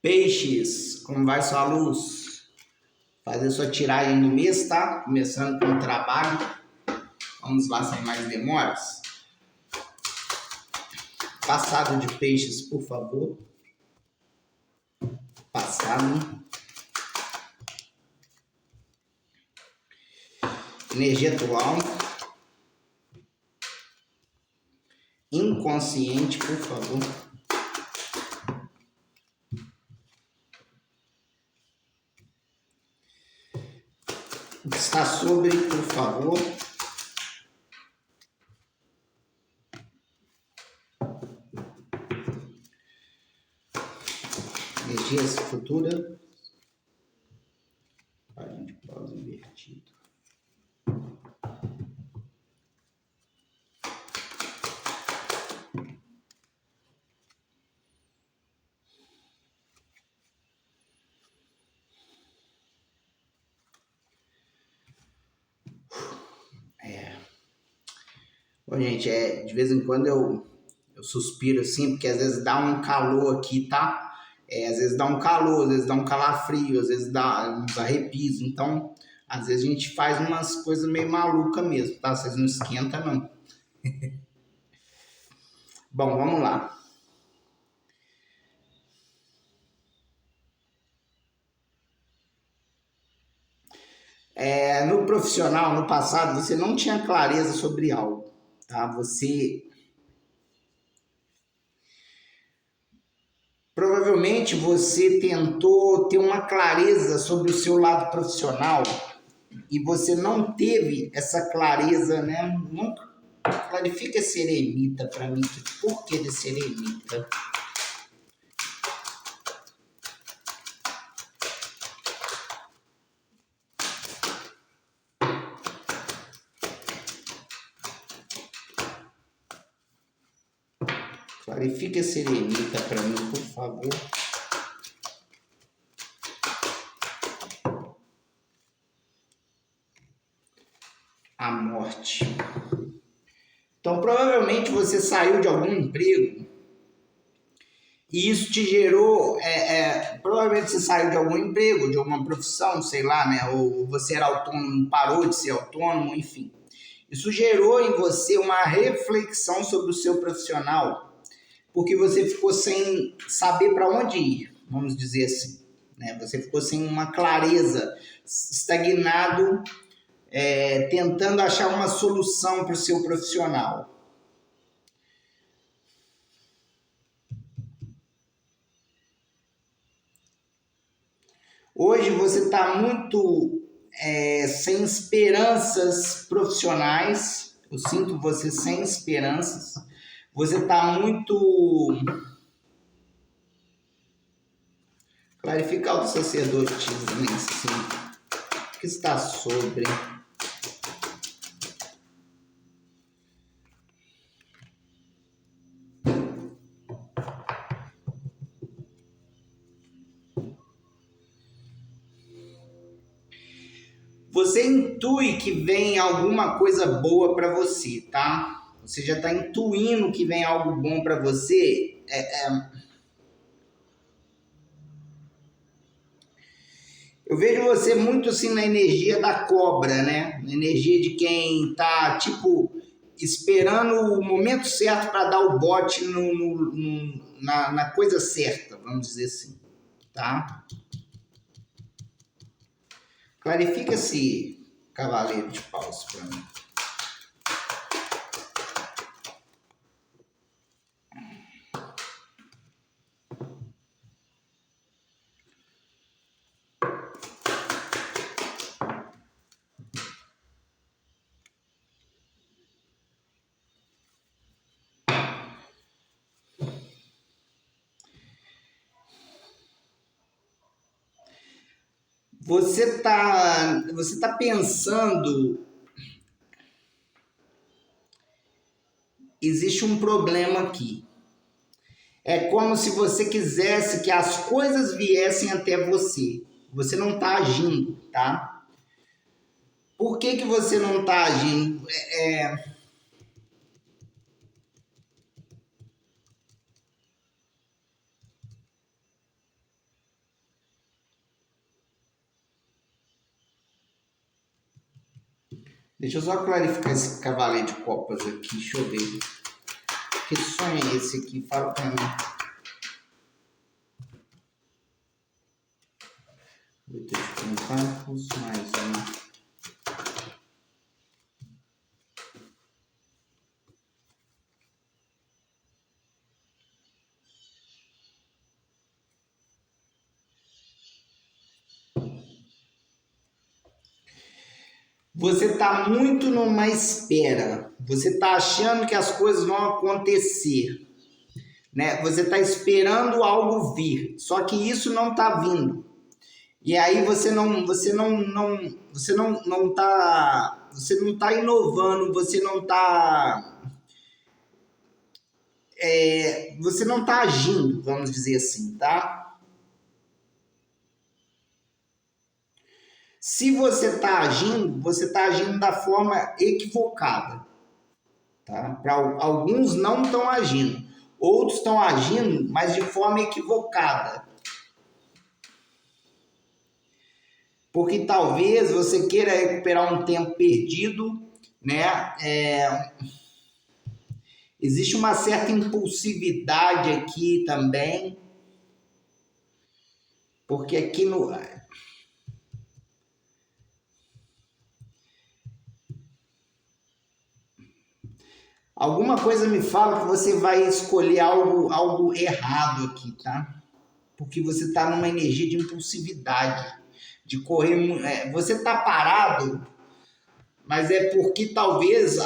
Peixes, como vai sua luz? Fazer sua tiragem no mês, tá? Começando com o trabalho. Vamos lá sem mais demoras. Passado de peixes, por favor. Passado. Energia atual. Inconsciente, por favor. O que está sobre, por favor. Energias futuras. Página de pausa invertido. Bom, gente, de vez em quando eu suspiro assim, porque às vezes dá um calor aqui, tá? Às vezes dá um calor, às vezes dá um calafrio, às vezes dá uns arrepios. Então, às vezes a gente faz umas coisas meio malucas mesmo, tá? Vocês não esquentam, não. Bom, vamos lá. No profissional, no passado, você não tinha clareza sobre algo, tá? Provavelmente você tentou ter uma clareza sobre o seu lado profissional e você não teve essa clareza, né? Nunca clarifica esse eremita para mim. Por que desse eremita? Clarifica esse eremita para mim, por favor. A morte. Então, provavelmente você saiu de algum emprego e isso te gerou. Provavelmente você saiu de algum emprego, de alguma profissão, sei lá, né? Ou você era autônomo, parou de ser autônomo, enfim. Isso gerou em você uma reflexão sobre o seu profissional, porque você ficou sem saber para onde ir, vamos dizer assim. Né? Você ficou sem uma clareza, estagnado, tentando achar uma solução para o seu profissional. Hoje você está muito sem esperanças profissionais, eu sinto você sem esperanças, você está muito... Clarificar o sacerdotismo, sim. O que está sobre... Você intui que vem alguma coisa boa para você, tá? Você já está intuindo que vem algo bom para você. Eu vejo você muito assim na energia da cobra, né? Na energia de quem tá, tipo, esperando o momento certo para dar o bote na coisa certa, vamos dizer assim, tá? Clarifica esse cavaleiro de paus para mim. Você tá pensando, existe um problema aqui. É como se você quisesse que as coisas viessem até você. Você não está agindo, tá? Por que você não está agindo? Deixa eu só clarificar esse cavaleiro de copas aqui, deixa eu ver. Que sonho é esse aqui? Fala pra mim. 8 de pentáculos, mais um. Você está muito numa espera. Você está achando que as coisas vão acontecer, né? Você está esperando algo vir, só que isso não está vindo. E aí você não tá inovando, você não tá agindo, vamos dizer assim, tá? Se você tá agindo, você está agindo da forma equivocada, tá? Para alguns não estão agindo, outros estão agindo, mas de forma equivocada. Porque talvez você queira recuperar um tempo perdido, né? Existe uma certa impulsividade aqui também, porque aqui no... Alguma coisa me fala que você vai escolher algo errado aqui, tá? Porque você está numa energia de impulsividade, de correr... você está parado, mas é porque talvez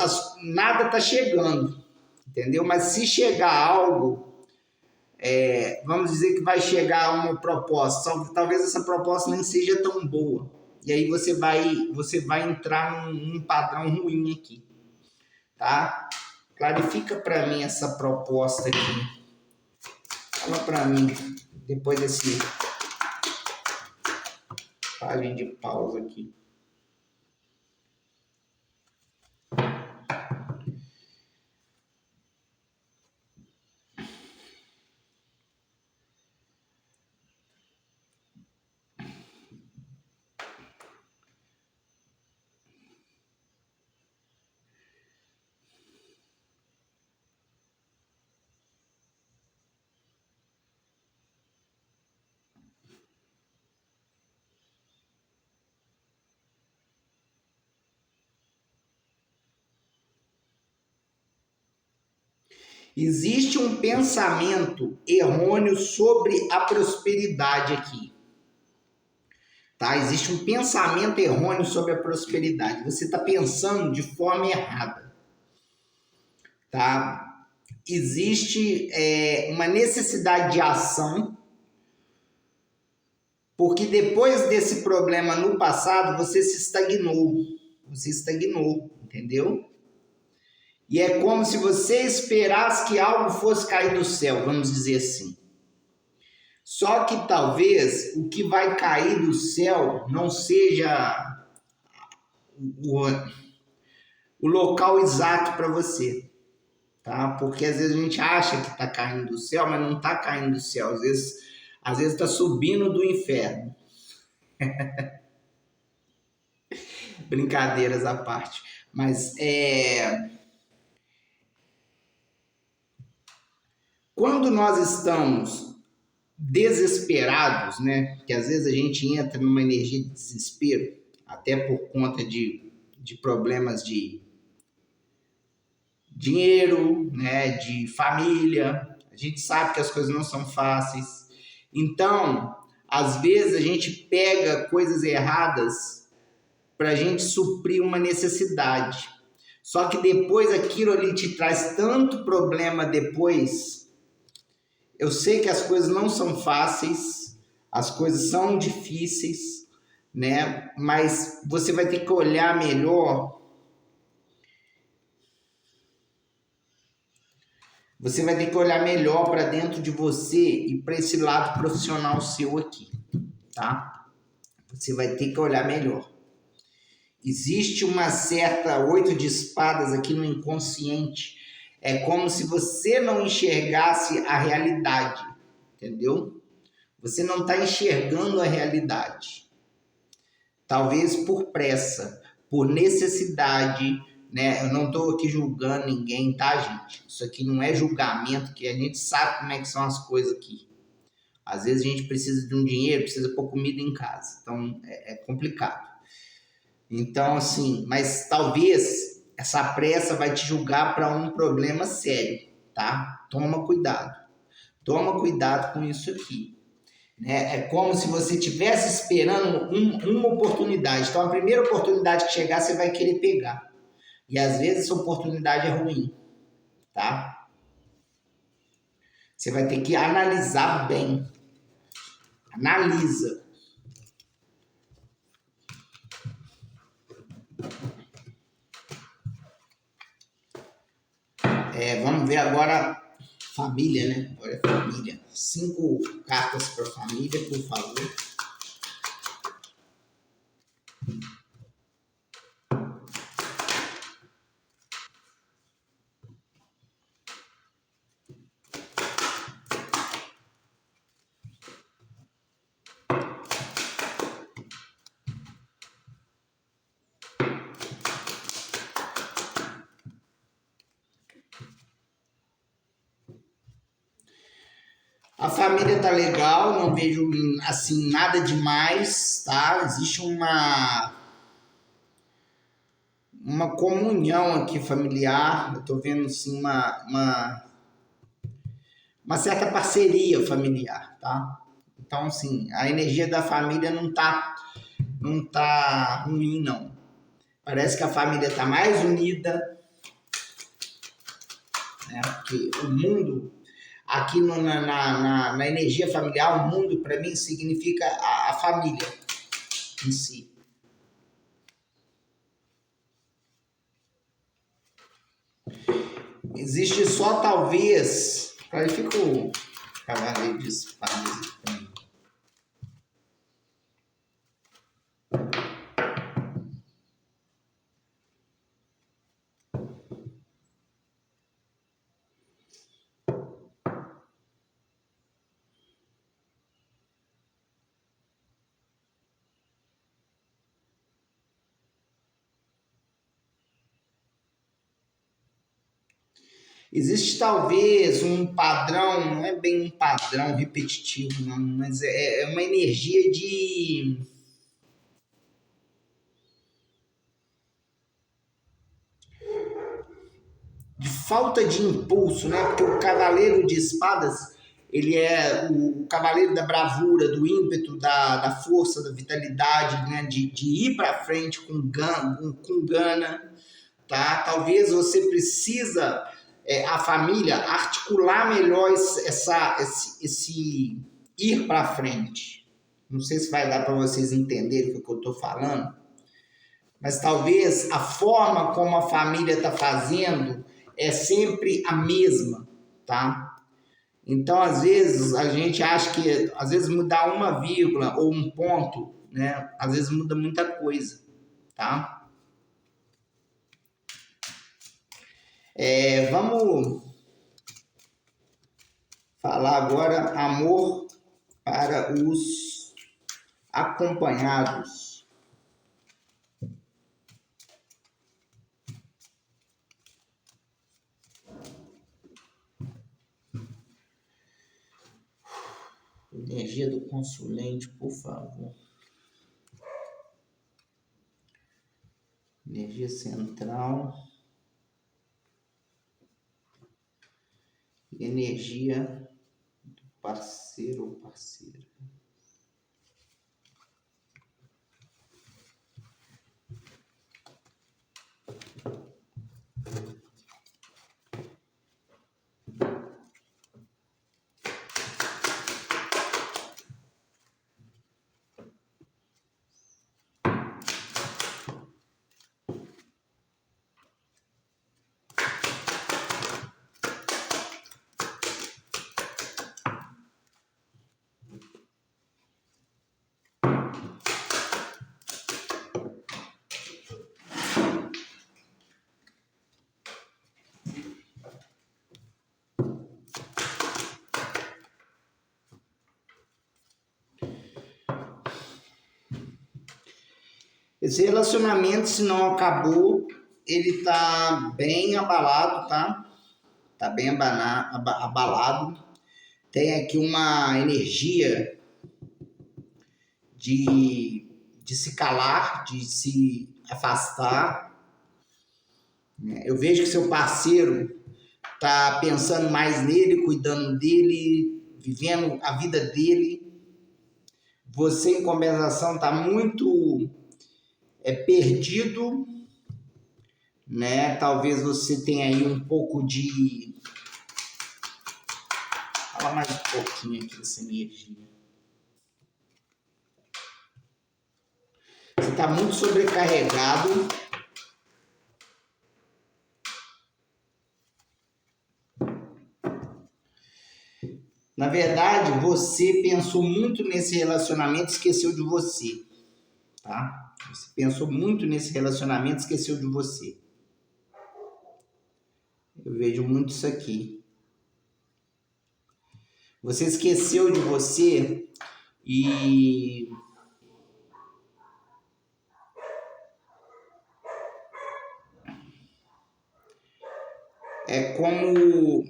nada está chegando, entendeu? Mas se chegar algo... vamos dizer que vai chegar uma proposta, só que talvez essa proposta nem seja tão boa. E aí você vai entrar num padrão ruim aqui, tá? Clarifica para mim essa proposta aqui. Fala para mim, depois desse página de pausa aqui. Existe um pensamento errôneo sobre a prosperidade aqui. Tá? Existe um pensamento errôneo sobre a prosperidade. Você está pensando de forma errada. Tá? Existe uma necessidade de ação, porque depois desse problema no passado, você se estagnou. Você estagnou, entendeu? E é como se você esperasse que algo fosse cair do céu, vamos dizer assim. Só que talvez o que vai cair do céu não seja o local exato para você, tá? Porque às vezes a gente acha que está caindo do céu, mas não está caindo do céu. Às vezes está subindo do inferno. Brincadeiras à parte. Mas quando nós estamos desesperados, né? Que às vezes a gente entra numa energia de desespero, até por conta de problemas de dinheiro, né? De família. A gente sabe que as coisas não são fáceis. Então, às vezes a gente pega coisas erradas para a gente suprir uma necessidade. Só que depois aquilo ali te traz tanto problema depois. Eu sei que as coisas não são fáceis, as coisas são difíceis, né? Mas você vai ter que olhar melhor. Você vai ter que olhar melhor para dentro de você e para esse lado profissional seu aqui, tá? Você vai ter que olhar melhor. Existe uma certa 8 de espadas aqui no inconsciente. É como se você não enxergasse a realidade, entendeu? Você não está enxergando a realidade. Talvez por pressa, por necessidade, né? Eu não estou aqui julgando ninguém, tá, gente? Isso aqui não é julgamento, que a gente sabe como é que são as coisas aqui. Às vezes a gente precisa de um dinheiro, precisa pôr comida em casa, então é complicado. Então, assim, mas talvez essa pressa vai te julgar para um problema sério, tá? Toma cuidado. Toma cuidado com isso aqui. Né? É como se você estivesse esperando uma oportunidade. Então, a primeira oportunidade que chegar, você vai querer pegar. E às vezes essa oportunidade é ruim, tá? Você vai ter que analisar bem. Analisa. Vamos ver agora família, né? Olha, família. 5 cartas para família, por favor. A família tá legal, não vejo assim nada demais, tá? Existe uma comunhão aqui familiar. Eu tô vendo assim uma certa parceria familiar, tá? Então, assim, a energia da família não tá ruim, não. Parece que a família tá mais unida, né? Porque o mundo, aqui na energia familiar, o mundo para mim significa a família em si. Existe só talvez. Aí fica o cavaleiro de espadas aqui. Existe talvez um padrão, não é bem um padrão repetitivo, não, mas é uma energia de falta de impulso, né? Porque o cavaleiro de espadas, ele é o cavaleiro da bravura, do ímpeto, da força, da vitalidade, né? De ir para frente com gana, tá? Talvez você precisa, a família, articular melhor esse ir para frente. Não sei se vai dar para vocês entenderem o que eu estou falando, mas talvez a forma como a família está fazendo é sempre a mesma, tá? Então, às vezes, a gente acha que, às vezes, mudar uma vírgula ou um ponto, né? Às vezes muda muita coisa, tá? Vamos falar agora amor para os acompanhados. Energia do consulente, por favor. Energia central. Energia do parceiro ou parceira. Esse relacionamento, se não acabou, ele tá bem abalado, tá? Tá bem abalado. Tem aqui uma energia de se calar, de se afastar. Eu vejo que seu parceiro tá pensando mais nele, cuidando dele, vivendo a vida dele. Você, em compensação, tá muito perdido, né? Talvez você tenha aí um pouco de... Fala mais um pouquinho aqui dessa energia. Você está muito sobrecarregado. Na verdade, você pensou muito nesse relacionamento e esqueceu de você, tá? Você pensou muito nesse relacionamento e esqueceu de você. Eu vejo muito isso aqui. Você esqueceu de você e... É como...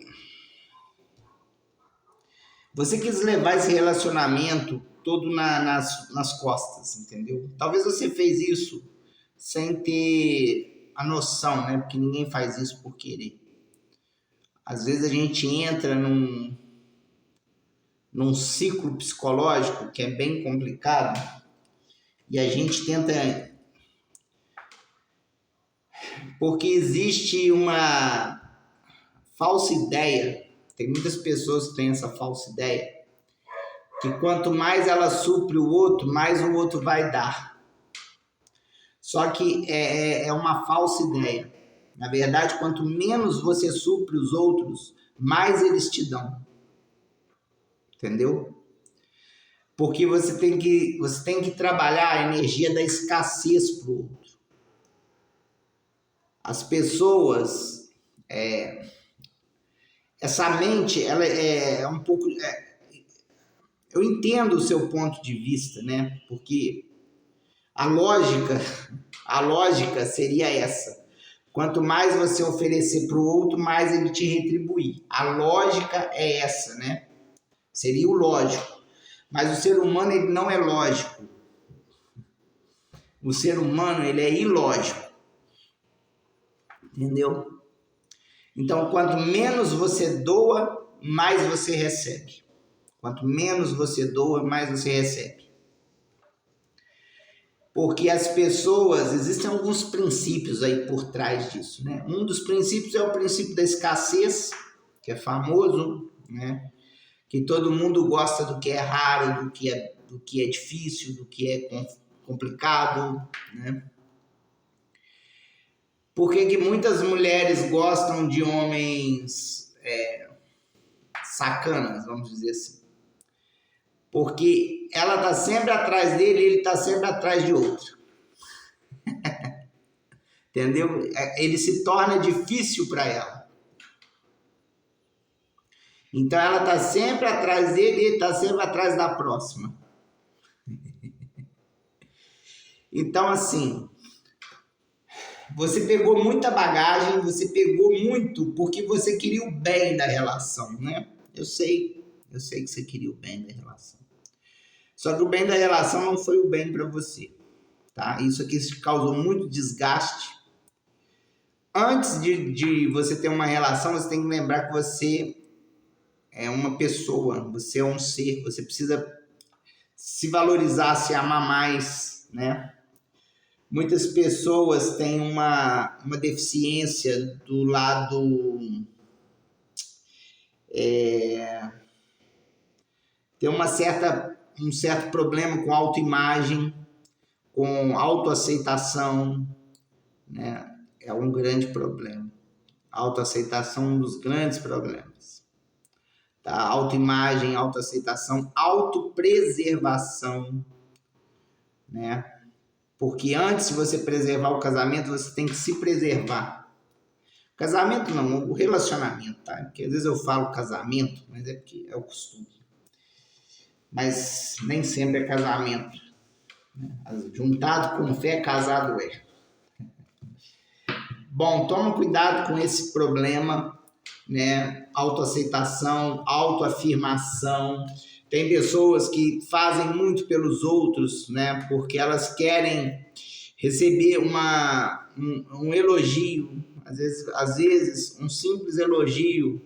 Você quis levar esse relacionamento todo nas costas, entendeu? Talvez você fez isso sem ter a noção, né? Porque ninguém faz isso por querer. Às vezes a gente entra num ciclo psicológico que é bem complicado e a gente tenta... Porque existe uma falsa ideia, tem muitas pessoas que têm essa falsa ideia, que quanto mais ela supre o outro, mais o outro vai dar. Só que é uma falsa ideia. Na verdade, quanto menos você supre os outros, mais eles te dão. Entendeu? Porque você tem que trabalhar a energia da escassez para o outro. As pessoas... essa mente, ela é um pouco... eu entendo o seu ponto de vista, né? Porque a lógica seria essa. Quanto mais você oferecer para o outro, mais ele te retribuir. A lógica é essa, né? Seria o lógico. Mas o ser humano, ele não é lógico. O ser humano, ele é ilógico. Entendeu? Então, quanto menos você doa, mais você recebe. Quanto menos você doa, mais você recebe. Porque as pessoas, existem alguns princípios aí por trás disso, né? Um dos princípios é o princípio da escassez, que é famoso, né? Que todo mundo gosta do que é raro, do que é difícil, do que é complicado, né? Por que muitas mulheres gostam de homens sacanas, vamos dizer assim? Porque ela está sempre atrás dele e ele está sempre atrás de outro. Entendeu? Ele se torna difícil para ela. Então ela está sempre atrás dele e ele está sempre atrás da próxima. Então, assim, você pegou muita bagagem, você pegou muito porque você queria o bem da relação, né? Eu sei que você queria o bem da relação. Só que o bem da relação não foi o bem para você, tá? Isso aqui causou muito desgaste. Antes de você ter uma relação, você tem que lembrar que você é uma pessoa, você é um ser, você precisa se valorizar, se amar mais, né? Muitas pessoas têm uma deficiência do lado... tem um certo problema com autoimagem, com autoaceitação, né? É um grande problema. Autoaceitação é um dos grandes problemas. Tá? Autoimagem, autoaceitação, autopreservação, né? Porque antes de você preservar o casamento, você tem que se preservar. Casamento não, o relacionamento, tá? Porque às vezes eu falo casamento, mas é porque é o costume. Mas nem sempre é casamento. Juntado com fé, casado é. Bom, toma cuidado com esse problema, né? Autoaceitação, autoafirmação. Tem pessoas que fazem muito pelos outros, né? Porque elas querem receber um elogio. Às vezes, um simples elogio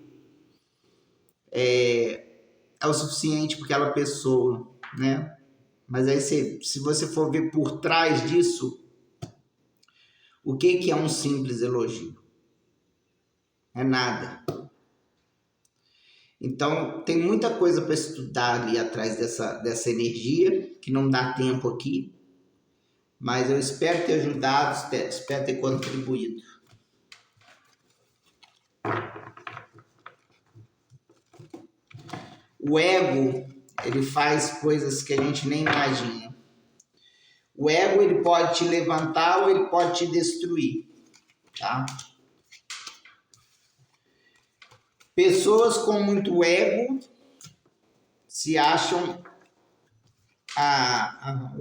é o suficiente para aquela pessoa, né? Mas aí, se você for ver por trás disso, o que é um simples elogio? É nada. Então, tem muita coisa para estudar ali atrás dessa energia, que não dá tempo aqui, mas eu espero ter ajudado, espero ter contribuído. O ego, ele faz coisas que a gente nem imagina. O ego, ele pode te levantar ou ele pode te destruir, tá? Pessoas com muito ego se acham a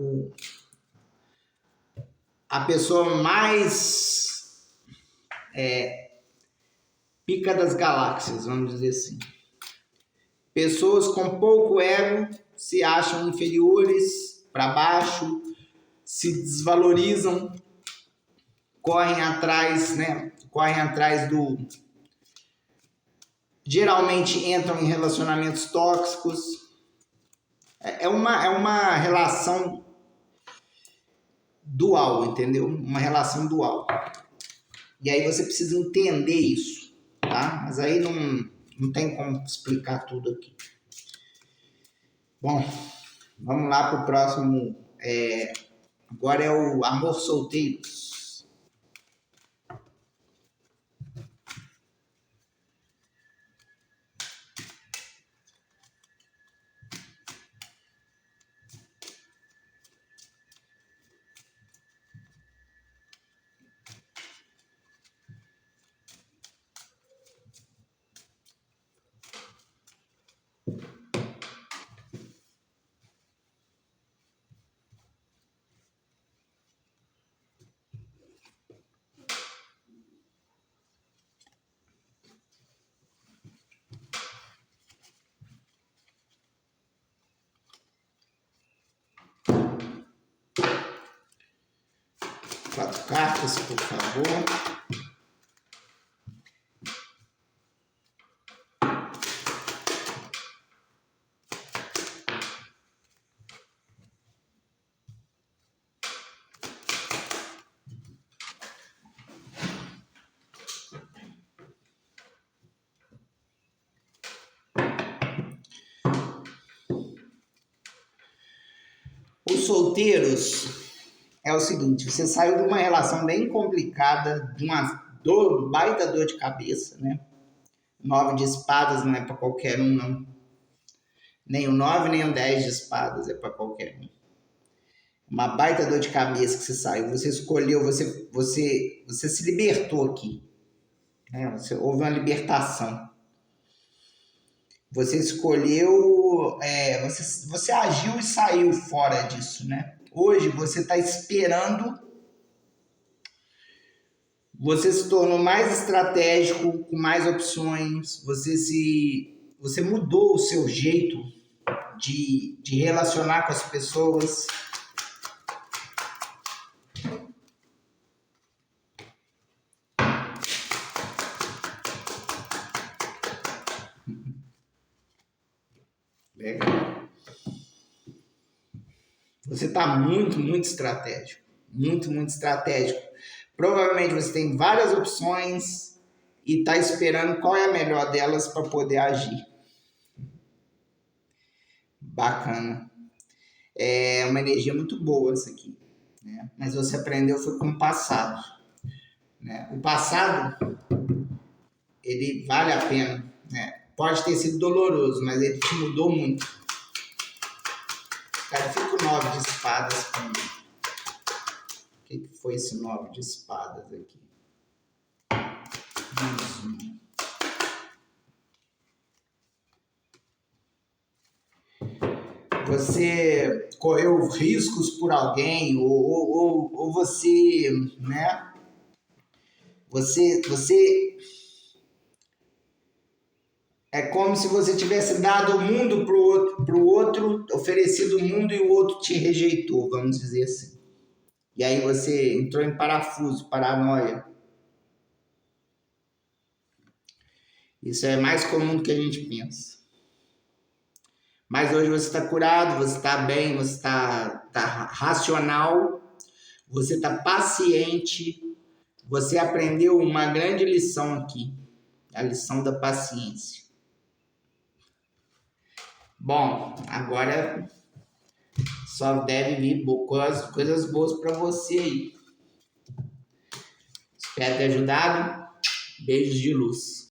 pessoa mais pica das galáxias, vamos dizer assim. Pessoas com pouco ego se acham inferiores, para baixo, se desvalorizam, correm atrás, né? Correm atrás do... Geralmente entram em relacionamentos tóxicos. É uma relação dual, entendeu? Uma relação dual. E aí você precisa entender isso, tá? Mas aí não tem como explicar tudo aqui. Bom, vamos lá para o próximo. Agora é o amor solteiros. Quatro cartas, por favor. Os solteiros é o seguinte, você saiu de uma relação bem complicada, de uma baita dor de cabeça, né? 9 de espadas não é para qualquer um, não. Nem o 9, nem o 10 de espadas é para qualquer um. Uma baita dor de cabeça que você saiu, você escolheu, você se libertou aqui. Né? Houve uma libertação. Você escolheu, você agiu e saiu fora disso, né? Hoje você está esperando, você se tornou mais estratégico, com mais opções, você mudou o seu jeito de relacionar com as pessoas. Legal. Você está muito, muito estratégico. Muito, muito estratégico. Provavelmente você tem várias opções e está esperando qual é a melhor delas para poder agir. Bacana. É uma energia muito boa essa aqui. Né? Mas você aprendeu foi com o passado. Né? O passado, ele vale a pena. Né? Pode ter sido doloroso, mas ele te mudou muito. Cara, fica o 9 de espadas comigo. O que foi esse 9 de espadas aqui? você correu riscos por alguém, ou você, né? Você é como se você tivesse dado o mundo pro outro, oferecido o mundo e o outro te rejeitou, vamos dizer assim. E aí você entrou em parafuso, paranoia. Isso é mais comum do que a gente pensa. Mas hoje você está curado, você está bem, você está racional, você está paciente, você aprendeu uma grande lição aqui, a lição da paciência. Bom, agora só deve vir coisas boas para você aí. Espero ter ajudado. Beijos de luz.